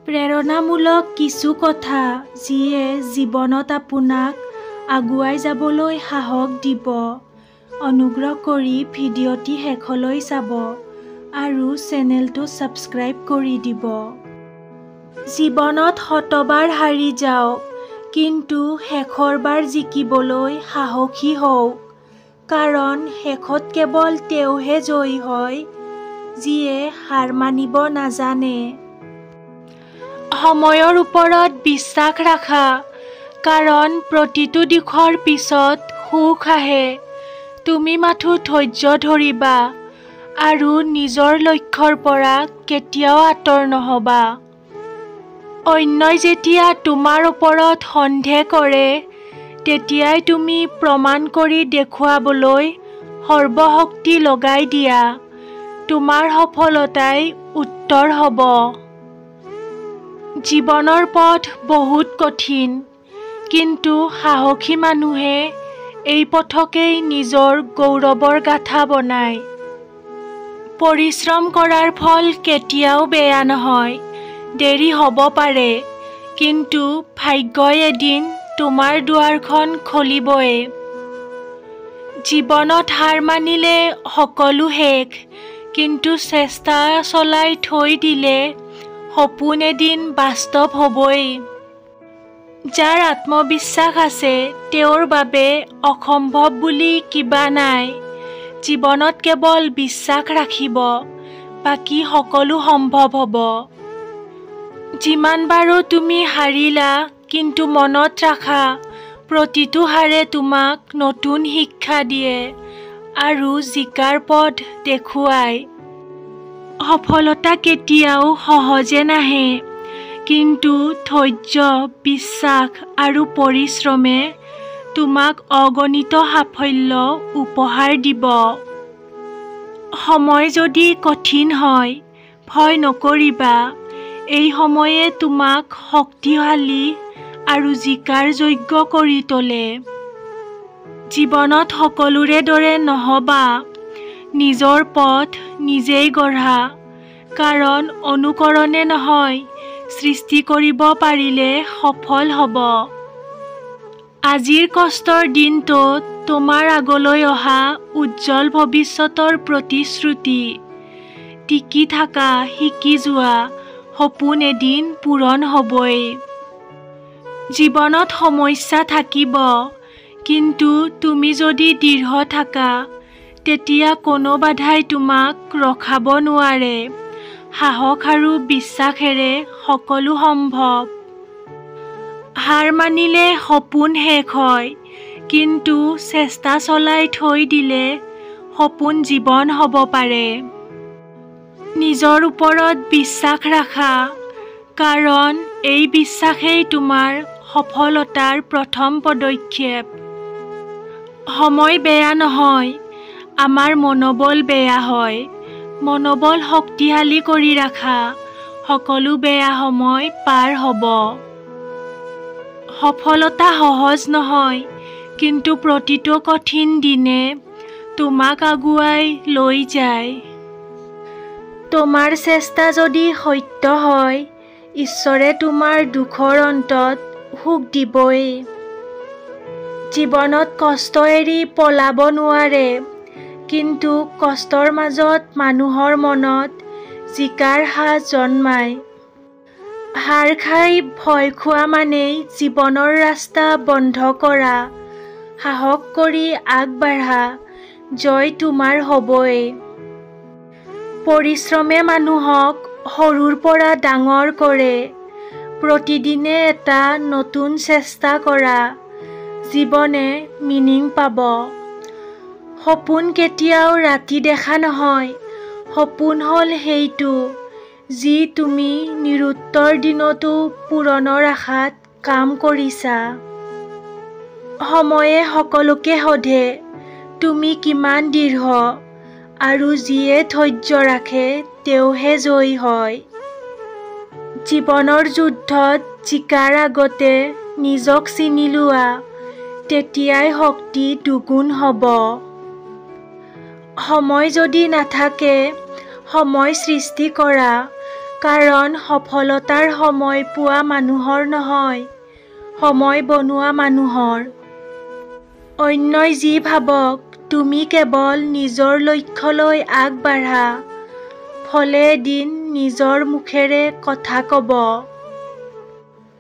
প্ৰেৰণামূলক কিছু কথা যিয়ে জীৱনত আপোনাক আগুৱাই যাবলৈ সাহস দিব। অনুগ্ৰহ কৰি ভিডিঅ'টি শেষলৈ চাব আৰু চেনেলটো ছাবস্ক্ৰাইব কৰি দিব। জীৱনত শতবাৰ হাৰি যাওক, কিন্তু শেষৰবাৰ জিকিবলৈ সাহসী হওক, কাৰণ শেষত কেৱল তেওঁহে জয়ী হয় যিয়ে হাৰ মানিব নাজানে। সময়ৰ ওপৰত বিশ্বাস ৰাখা, কাৰণ প্ৰতিটো দিশৰ পিছত সুখ আহে। তুমি মাথো ধৈৰ্য ধৰিবা আৰু নিজৰ লক্ষ্যৰ পৰা কেতিয়াও আঁতৰ নহবা। অন্যই যেতিয়া তোমাৰ ওপৰত সন্দেহ কৰে, তেতিয়াই তুমি প্ৰমাণ কৰি দেখুৱাবলৈ সৰ্বশক্তি লগাই দিয়া। তোমাৰ সফলতাই উত্তৰ হ'ব। জীৱনৰ পথ বহুত কঠিন, কিন্তু সাহসী মানুহে এই পথকেই নিজৰ গৌৰৱৰ গাথা বনায়। পৰিশ্ৰম কৰাৰ ফল কেতিয়াও বেয়া নহয়। দেৰি হ'ব পাৰে, কিন্তু ভাগ্যই এদিন তোমাৰ দুৱাৰখন খুলিবই। জীৱনত হাৰ মানিলে সকলো শেষ, কিন্তু চেষ্টা চলাই থৈ দিলে সপোন এদিন বাস্তৱ হ'বই। যাৰ আত্মবিশ্বাস আছে তেওঁৰ বাবে অসম্ভৱ বুলি কিবা নাই। জীৱনত কেৱল বিশ্বাস ৰাখিব, বাকী সকলো সম্ভৱ হ'ব। যিমান বাৰো তুমি হাৰিলা, কিন্তু মনত ৰাখা, প্ৰতিটো হাৰে তোমাক নতুন শিক্ষা দিয়ে আৰু জিকাৰ পথ দেখুৱায়। সফলতা কেতিয়াও সহজে নাহে, কিন্তু ধৈৰ্য, বিশ্বাস আৰু পৰিশ্ৰমে তোমাক অগণিত সাফল্য উপহাৰ দিব। সময় যদি কঠিন হয়, ভয় নকৰিবা। এই সময়ে তোমাক শক্তিশালী আৰু জিকাৰ যোগ্য কৰি তোলে। জীৱনত সকলোৰে দৰে নহবা, নিজৰ পথ নিজেই গঢ়া, কাৰণ অনুকৰণে নহয়, সৃষ্টি কৰিব পাৰিলে সফল হ'ব। আজিৰ কষ্টৰ দিনটোত তোমাৰ আগলৈ অহা উজ্জ্বল ভৱিষ্যতৰ প্ৰতিশ্ৰুতি। টিকি থাকা, শিকি যোৱা, সপোন এদিন পূৰণ হ'বই। জীৱনত সমস্যা থাকিব, কিন্তু তুমি যদি দৃঢ় থাকা, তেতিয়া কোনো বাধাই তোমাক ৰখাব নোৱাৰে। সাহস আৰু বিশ্বাসেৰে সকলো সম্ভৱ। হাৰ মানিলে সপোন শেষ হয়, কিন্তু চেষ্টা চলাই থৈ দিলে সপোন জীৱন হ'ব পাৰে। নিজৰ ওপৰত বিশ্বাস ৰাখা, কাৰণ এই বিশ্বাসেই তোমাৰ সফলতাৰ প্ৰথম পদক্ষেপ। সময় বেয়া নহয়, আমাৰ মনোবল বেয়া হয়। মনোবল শক্তিশালী কৰি ৰাখা, সকলো বেয়া সময় পাৰ হ'ব। সফলতা সহজ নহয়, কিন্তু প্ৰতিটো কঠিন দিনে তোমাক আগুৱাই লৈ যায়। তোমাৰ চেষ্টা যদি সত্য হয়, ঈশ্বৰে তোমাৰ দুখৰ অন্তত সুখ দিবই। জীৱনত কষ্ট এৰি পলাব নোৱাৰে, কিন্তু কষ্টৰ মাজত মানুহৰ মনত জিকাৰ সাজ জন্মায়। হাৰ খাই ভয় খোৱা মানেই জীৱনৰ ৰাস্তা বন্ধ কৰা। সাহস কৰি আগবাঢ়া, জয় তোমাৰ হ'বই। পৰিশ্ৰমে মানুহক সৰুৰ পৰা ডাঙৰ কৰে। প্ৰতিদিনে এটা নতুন চেষ্টা কৰা, জীৱনে মিনিং পাব। সপোন কেতিয়াও ৰাতি দেখা নহয়, সপোন হ'ল সেইটো যি তুমি নিৰুত্তৰ দিনতো পূৰণৰ আশাত কাম কৰিছা। সময়ে সকলোকে সোধে তুমি কিমান দৃঢ়, আৰু যিয়ে ধৈৰ্য ৰাখে তেওঁহে জয়ী হয়। জীৱনৰ যুদ্ধত জিকাৰ আগতে নিজক চিনি লোৱা, তেতিয়াই শক্তি দুগুণ হ'ব। সময় যদি নাথাকে, সময় সৃষ্টি কৰা, কাৰণ সফলতাৰ সময় পোৱা মানুহৰ নহয়, সময় বনোৱা মানুহৰ। অন্যই যি ভাবক, তুমি কেৱল নিজৰ লক্ষ্যলৈ আগবাঢ়া, ফলে এদিন নিজৰ মুখেৰে কথা ক'ব।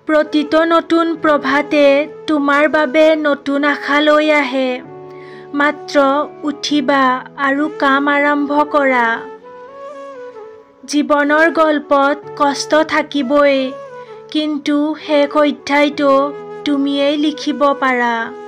প্ৰতিটো নতুন প্ৰভাতে তোমাৰ বাবে নতুন আশা লৈ আহে। মাত্ৰ উঠিবা আৰু কাম আৰম্ভ কৰা। জীৱনৰ গল্পত কষ্ট থাকিবই, কিন্তু শেষ অধ্যায়টো তুমিয়েই লিখিব পাৰা।